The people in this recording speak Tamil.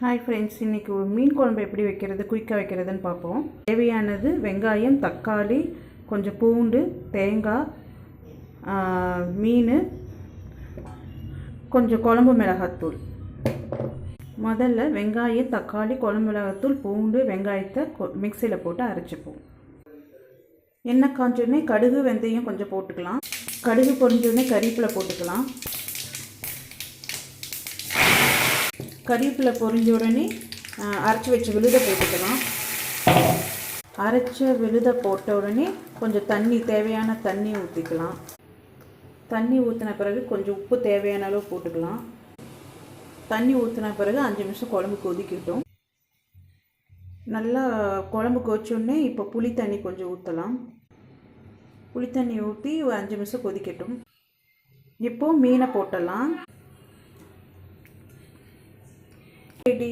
ஹாய் ஃப்ரெண்ட்ஸ், இன்றைக்கி ஒரு மீன் குழம்பு எப்படி வைக்கிறது, குயிக்காக வைக்கிறதுன்னு பார்ப்போம். தேவையானது வெங்காயம், தக்காளி, கொஞ்சம் பூண்டு, தேங்காய், மீன், கொஞ்சம் குழம்பு மிளகாத்தூள். முதல்ல வெங்காயம், தக்காளி, குழம்பு மிளகாத்தூள், பூண்டு, வெங்காயத்தை மிக்சியில் போட்டு அரைச்சிப்போம். எண்ணெய் காஞ்சோடனே கடுகு, வெந்தயம் கொஞ்சம் போட்டுக்கலாம். கடுகு பொரிஞ்சோடனே கறிவேப்பிலை போட்டுக்கலாம். கறிவேப்பிலை பொரிஞ்ச உடனே அரைச்சி வச்ச விழுதை போட்டுக்கலாம். அரைச்ச விழுதை போட்ட உடனே கொஞ்சம் தண்ணி, தேவையான தண்ணி ஊற்றிக்கலாம். தண்ணி ஊற்றின பிறகு கொஞ்சம் உப்பு தேவையான அளவு போட்டுக்கலாம். தண்ணி ஊற்றின பிறகு 5 நிமிஷம் குழம்பு கொதிக்கட்டும். நல்லா குழம்பு கொதிச்சோடனே இப்போ புளி தண்ணி கொஞ்சம் ஊற்றலாம். புளி தண்ணி ஊற்றி ஒரு 5 நிமிஷம் கொதிக்கட்டும். இப்போது மீனை போட்டலாம். ரெடி.